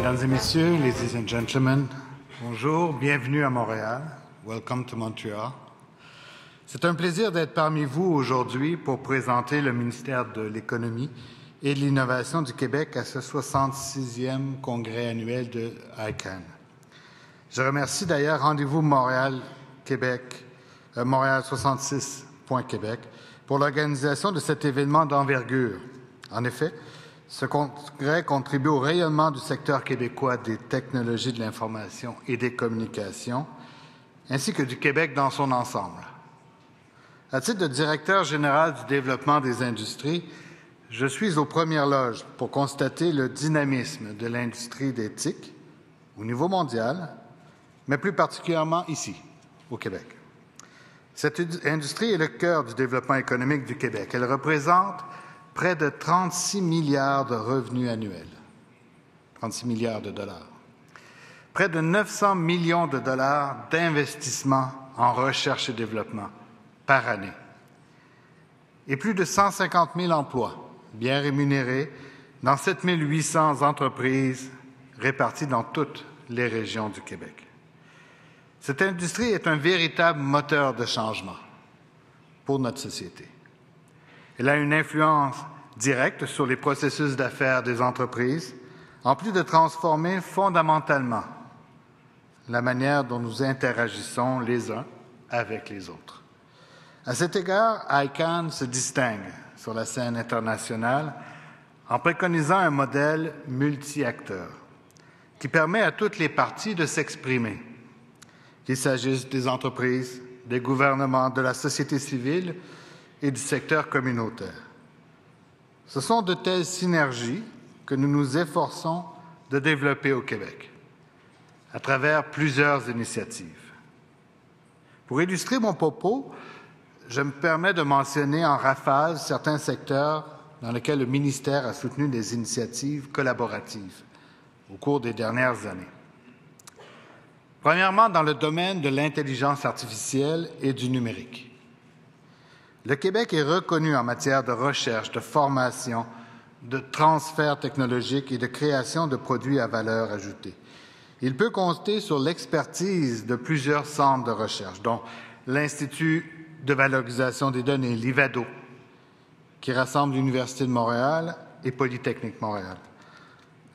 Mesdames et messieurs, ladies and gentlemen, bonjour, bienvenue à Montréal. Welcome to Montreal. C'est un plaisir d'être parmi vous aujourd'hui pour présenter le ministère de l'Économie et de l'Innovation du Québec à ce 66e congrès annuel de ICANN. Je remercie d'ailleurs Rendez-vous Montréal-Québec, Montréal66.Québec pour l'organisation de cet événement d'envergure. En effet, ce congrès contribue au rayonnement du secteur québécois des technologies de l'information et des communications, ainsi que du Québec dans son ensemble. À titre de directeur général du développement des industries, je suis aux premières loges pour constater le dynamisme de l'industrie des TIC au niveau mondial, mais plus particulièrement ici, au Québec. Cette industrie est le cœur du développement économique du Québec. Elle représente près de 36 milliards de revenus annuels, 36 milliards de dollars, près de 900 millions de dollars d'investissement en recherche et développement par année, et plus de 150 000 emplois bien rémunérés dans 7 800 entreprises réparties dans toutes les régions du Québec. Cette industrie est un véritable moteur de changement pour notre société. Elle a une influence directe sur les processus d'affaires des entreprises, en plus de transformer fondamentalement la manière dont nous interagissons les uns avec les autres. À cet égard, ICANN se distingue sur la scène internationale en préconisant un modèle multi-acteurs qui permet à toutes les parties de s'exprimer, qu'il s'agisse des entreprises, des gouvernements, de la société civile et du secteur communautaire. Ce sont de telles synergies que nous nous efforçons de développer au Québec à travers plusieurs initiatives. Pour illustrer mon propos, je me permets de mentionner en rafale certains secteurs dans lesquels le ministère a soutenu des initiatives collaboratives au cours des dernières années. Premièrement, dans le domaine de l'intelligence artificielle et du numérique. Le Québec est reconnu en matière de recherche, de formation, de transfert technologique et de création de produits à valeur ajoutée. Il peut compter sur l'expertise de plusieurs centres de recherche, dont l'Institut de valorisation des données, l'IVADO, qui rassemble l'Université de Montréal et Polytechnique Montréal,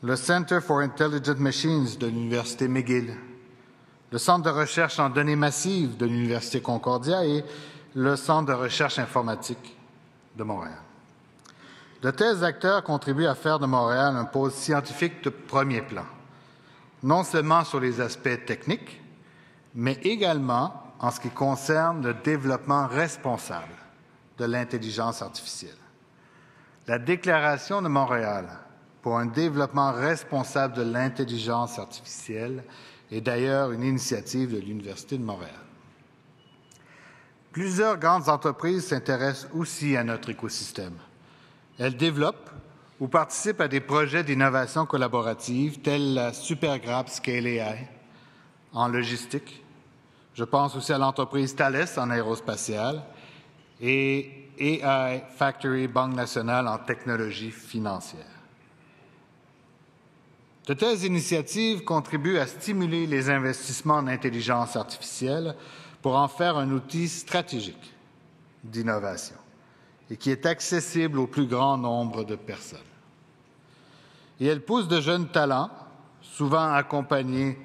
le Center for Intelligent Machines de l'Université McGill, le Centre de recherche en données massives de l'Université Concordia et le Centre de recherche informatique de Montréal. De tels acteurs contribuent à faire de Montréal un pôle scientifique de premier plan, non seulement sur les aspects techniques, mais également en ce qui concerne le développement responsable de l'intelligence artificielle. La Déclaration de Montréal pour un développement responsable de l'intelligence artificielle est d'ailleurs une initiative de l'Université de Montréal. Plusieurs grandes entreprises s'intéressent aussi à notre écosystème. Elles développent ou participent à des projets d'innovation collaborative tels la Supergraph Scale AI en logistique. Je pense aussi à l'entreprise Thales en aérospatiale et AI Factory Banque nationale en technologie financière. De telles initiatives contribuent à stimuler les investissements en intelligence artificielle pour en faire un outil stratégique d'innovation et qui est accessible au plus grand nombre de personnes. Et elle pousse de jeunes talents, souvent accompagnés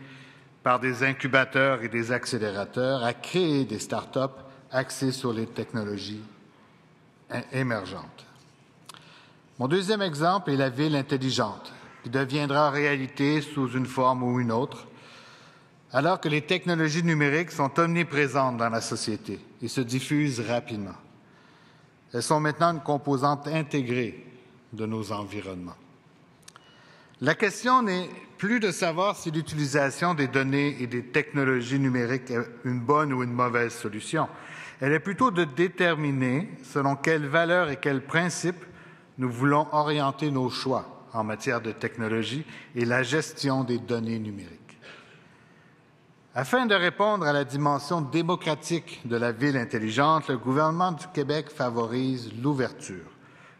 par des incubateurs et des accélérateurs, à créer des start-up axées sur les technologies émergentes. Mon deuxième exemple est la ville intelligente, qui deviendra réalité sous une forme ou une autre, alors que les technologies numériques sont omniprésentes dans la société et se diffusent rapidement. Elles sont maintenant une composante intégrée de nos environnements. La question n'est plus de savoir si l'utilisation des données et des technologies numériques est une bonne ou une mauvaise solution. Elle est plutôt de déterminer selon quelles valeurs et quels principes nous voulons orienter nos choix en matière de technologie et la gestion des données numériques. Afin de répondre à la dimension démocratique de la ville intelligente, le gouvernement du Québec favorise l'ouverture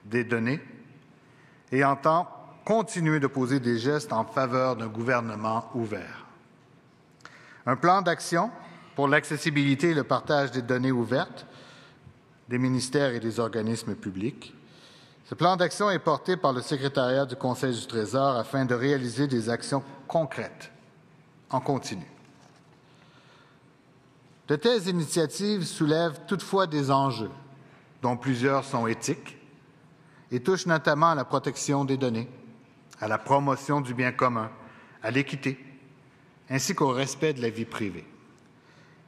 des données et entend continuer de poser des gestes en faveur d'un gouvernement ouvert. Un plan d'action pour l'accessibilité et le partage des données ouvertes des ministères et des organismes publics. Ce plan d'action est porté par le secrétariat du Conseil du Trésor afin de réaliser des actions concrètes en continu. De telles initiatives soulèvent toutefois des enjeux, dont plusieurs sont éthiques, et touchent notamment à la protection des données, à la promotion du bien commun, à l'équité, ainsi qu'au respect de la vie privée.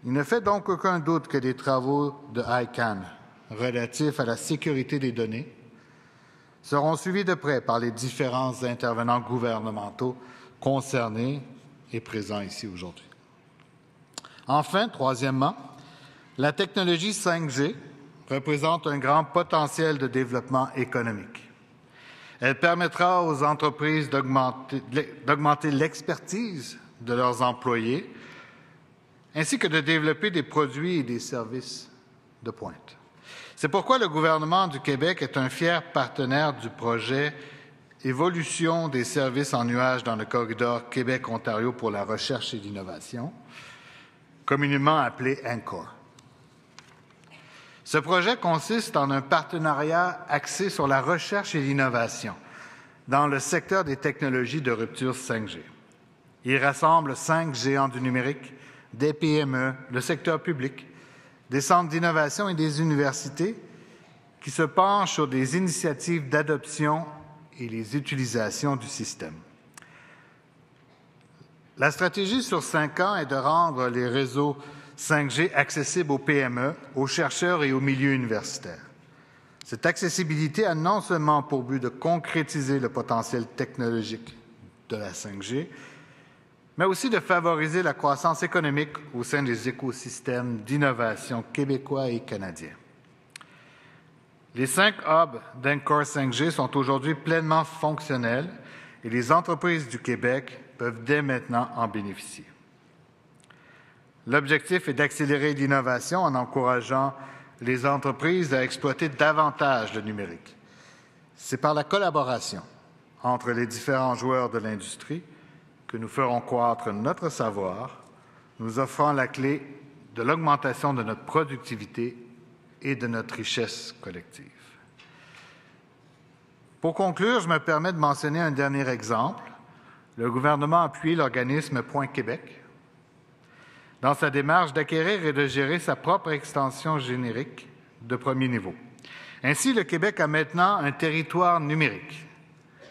Il ne fait donc aucun doute que les travaux de ICANN relatifs à la sécurité des données seront suivis de près par les différents intervenants gouvernementaux concernés et présents ici aujourd'hui. Enfin, troisièmement, la technologie 5G représente un grand potentiel de développement économique. Elle permettra aux entreprises d'augmenter l'expertise de leurs employés ainsi que de développer des produits et des services de pointe. C'est pourquoi le gouvernement du Québec est un fier partenaire du projet Évolution des services en nuage dans le corridor Québec-Ontario pour la recherche et l'innovation, communément appelé ANCOR. Ce projet consiste en un partenariat axé sur la recherche et l'innovation dans le secteur des technologies de rupture 5G. Il rassemble 5 géants du numérique, des PME, le secteur public, des centres d'innovation et des universités qui se penchent sur des initiatives d'adoption et les utilisations du système. La stratégie sur 5 ans est de rendre les réseaux 5G accessibles aux PME, aux chercheurs et aux milieux universitaires. Cette accessibilité a non seulement pour but de concrétiser le potentiel technologique de la 5G, mais aussi de favoriser la croissance économique au sein des écosystèmes d'innovation québécois et canadiens. Les 5 hubs d'ANCOR 5G sont aujourd'hui pleinement fonctionnels et les entreprises du Québec peuvent dès maintenant en bénéficier. L'objectif est d'accélérer l'innovation en encourageant les entreprises à exploiter davantage le numérique. C'est par la collaboration entre les différents joueurs de l'industrie que nous ferons croître notre savoir, nous offrant la clé de l'augmentation de notre productivité et de notre richesse collective. Pour conclure, je me permets de mentionner un dernier exemple. Le gouvernement a appuyé l'organisme Point Québec dans sa démarche d'acquérir et de gérer sa propre extension générique de premier niveau. Ainsi, le Québec a maintenant un territoire numérique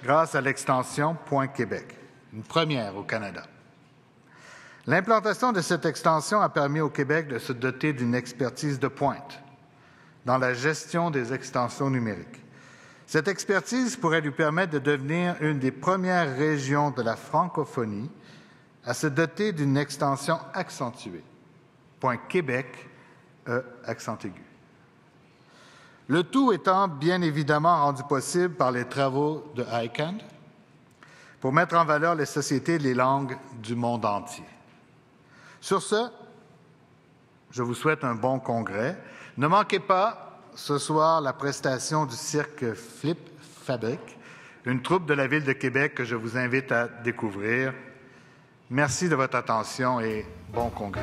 grâce à l'extension Point Québec, une première au Canada. L'implantation de cette extension a permis au Québec de se doter d'une expertise de pointe dans la gestion des extensions numériques. Cette expertise pourrait lui permettre de devenir une des premières régions de la francophonie à se doter d'une extension accentuée. Point Québec, accent aigu. Le tout étant bien évidemment rendu possible par les travaux de ICANN pour mettre en valeur les sociétés et les langues du monde entier. Sur ce, je vous souhaite un bon congrès. Ne manquez pas ce soir la prestation du cirque Flip Fabric, une troupe de la Ville de Québec que je vous invite à découvrir. Merci de votre attention et bon congrès.